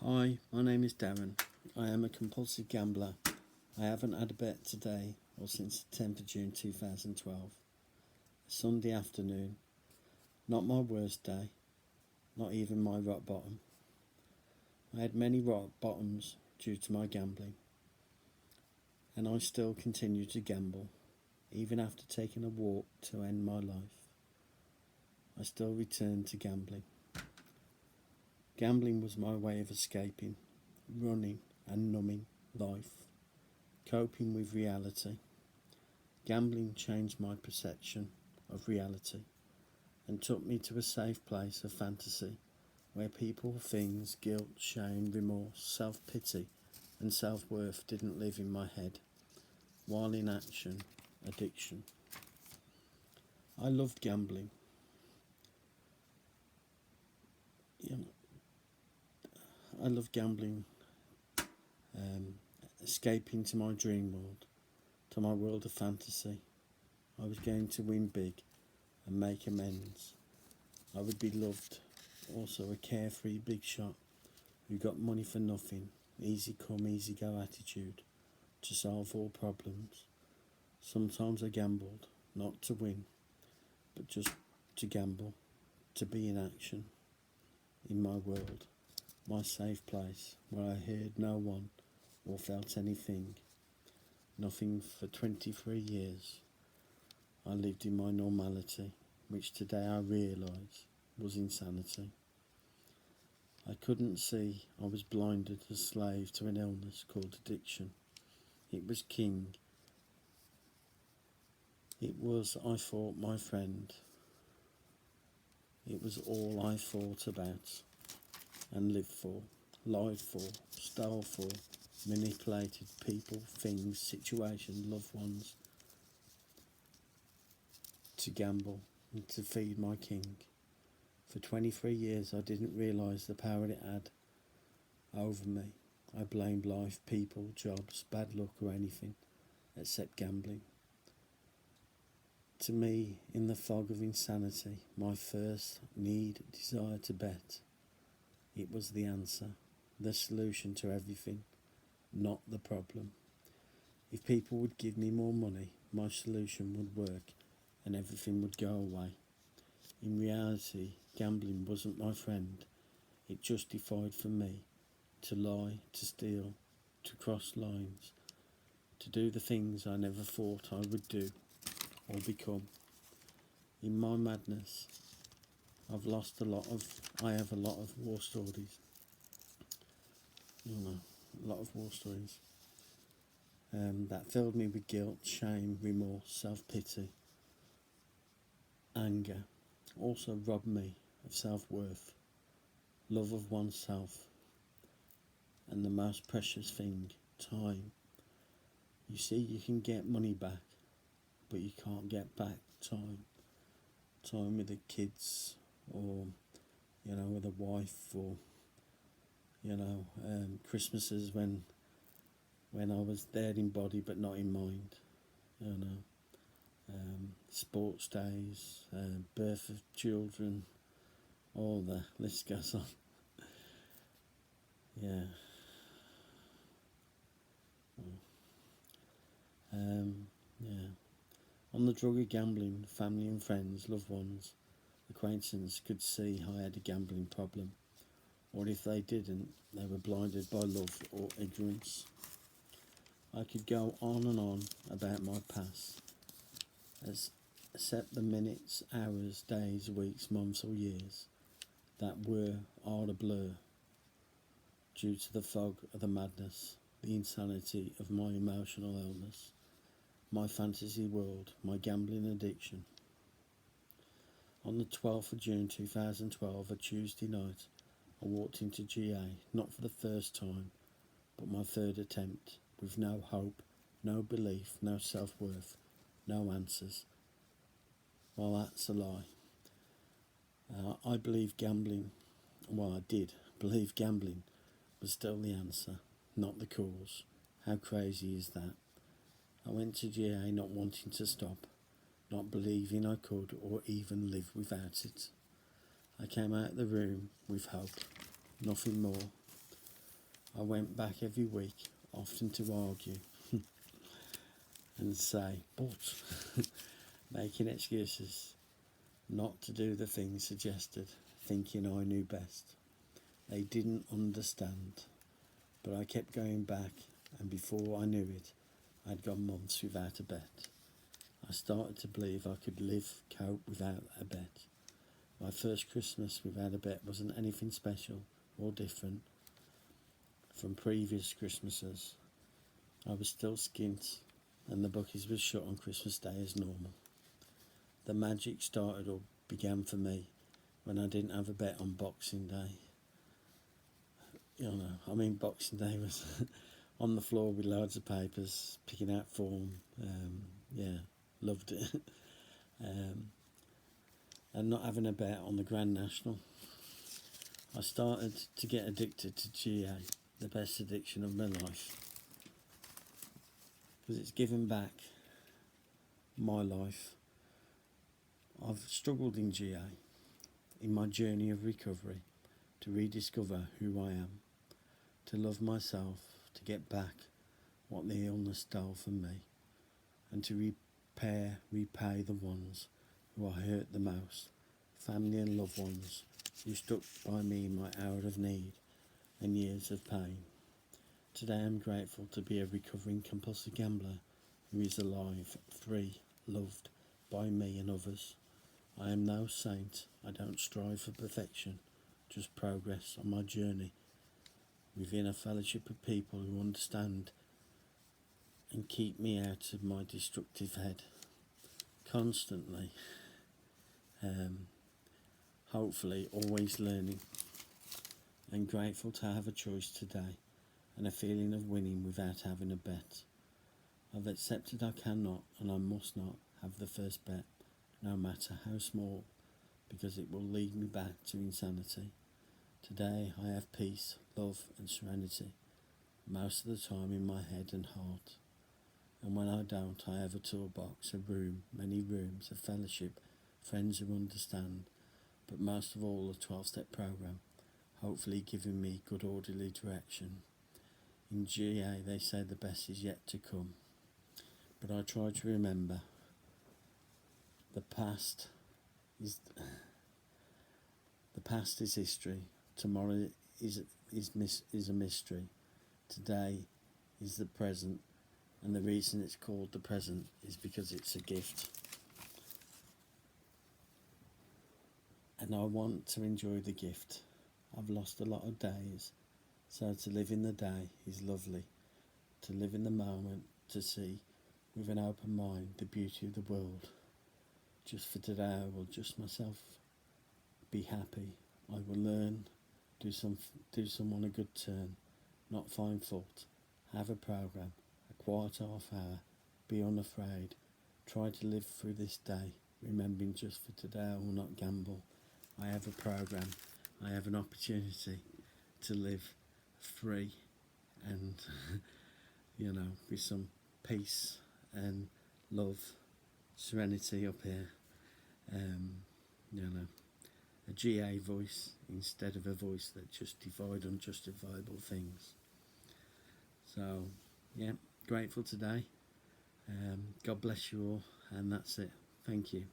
Hi, my name is Darren. I am a compulsive gambler. I haven't had a bet today or since the 10th of June 2012. A Sunday afternoon, not my worst day, not even my rock bottom. I had many rock bottoms due to my gambling, and I still continue to gamble, even after taking a walk to end my life. I still return to gambling. Gambling was my way of escaping, running and numbing life, coping with reality. Gambling changed my perception of reality and took me to a safe place of fantasy where people, things, guilt, shame, remorse, self-pity and self-worth didn't live in my head, while in action, addiction. I loved gambling. I loved gambling, escaping to my dream world, to my world of fantasy. I was going to win big and make amends. I would be loved, also a carefree big shot who got money for nothing, easy come, easy go attitude to solve all problems. Sometimes I gambled, not to win, but just to gamble, to be in action, in my world, my safe place, where I heard no one or felt anything. Nothing for 23 years. I lived in my normality, which today I realise was insanity. I couldn't see. I was blinded, a slave to an illness called addiction. It was king. It was, I thought, my friend. It was all I thought about and lived for, lied for, stole for, manipulated people, things, situations, loved ones, to gamble and to feed my king. For 23 years I didn't realise the power it had over me. I blamed life, people, jobs, bad luck or anything except gambling. To me, in the fog of insanity, my first need, desire to bet. It was the answer, the solution to everything, not the problem. If people would give me more money, my solution would work and everything would go away. In reality, gambling wasn't my friend. It justified for me to lie, to steal, to cross lines, to do the things I never thought I would do or become. In my madness, I have a lot of war stories. A lot of war stories that filled me with guilt, shame, remorse, self-pity, anger. Also robbed me of self-worth, love of oneself, and the most precious thing, time. You see, you can get money back, but you can't get back time. Time with the kids, or with a wife, or Christmases when I was there in body but not in mind. Sports days, birth of children, all the list goes on. Yeah. Yeah. On the drug of gambling, family and friends, loved ones, acquaintances could see I had a gambling problem, or if they didn't, they were blinded by love or ignorance. I could go on and on about my past, except the minutes, hours, days, weeks, months or years that are a blur due to the fog of the madness, the insanity of my emotional illness, my fantasy world, my gambling addiction. On the 12th of June 2012, a Tuesday night, I walked into G.A., not for the first time, but my third attempt, with no hope, no belief, no self-worth, no answers. Well, that's a lie. I believe gambling, I did believe gambling was still the answer, not the cause. How crazy is that? I went to G.A. not wanting to stop, not believing I could or even live without it. I came out of the room with hope, nothing more. I went back every week, often to argue and say, but making excuses not to do the things suggested, thinking I knew best. They didn't understand, but I kept going back, and before I knew it, I'd gone months without a bet. I started to believe I could cope without a bet. My first Christmas without a bet wasn't anything special or different from previous Christmases. I was still skint, and the bookies were shut on Christmas Day as normal. The magic started or began for me when I didn't have a bet on Boxing Day. Boxing Day was on the floor with loads of papers, picking out form. Loved it. And not having a bet on the Grand National. I started to get addicted to GA, the best addiction of my life, because it's given back my life. I've struggled in GA, in my journey of recovery, to rediscover who I am, to love myself, to get back what the illness stole from me, and to repay the ones who I hurt the most, family and loved ones who stuck by me in my hour of need and years of pain. Today I'm grateful to be a recovering compulsive gambler who is alive, free, loved by me and others. I am no saint. I don't strive for perfection, just progress on my journey within a fellowship of people who understand and keep me out of my destructive head constantly. Hopefully always learning, and grateful to have a choice today and a feeling of winning without having a bet. I've accepted I cannot and I must not have the first bet, no matter how small, because it will lead me back to insanity. Today I have peace, love and serenity, most of the time in my head and heart. And when I don't, I have a toolbox, a room, many rooms, a fellowship, friends who understand, but most of all a 12-step program, hopefully giving me good orderly direction. In GA they say the best is yet to come, but I try to remember the past is history. Tomorrow is a mystery. Today is the present, and the reason it's called the present is because it's a gift. And I want to enjoy the gift. I've lost a lot of days, so to live in the day is lovely. To live in the moment, to see with an open mind the beauty of the world. Just for today I will just myself be happy. I will learn, do someone a good turn, not find fault, have a program, a quiet half hour, be unafraid, try to live through this day, remembering just for today I will not gamble. I have a program, I have an opportunity to live free and with some peace and love, serenity up here. A GA voice instead of a voice that justified unjustifiable things. So, grateful today. God bless you all, and that's it. Thank you.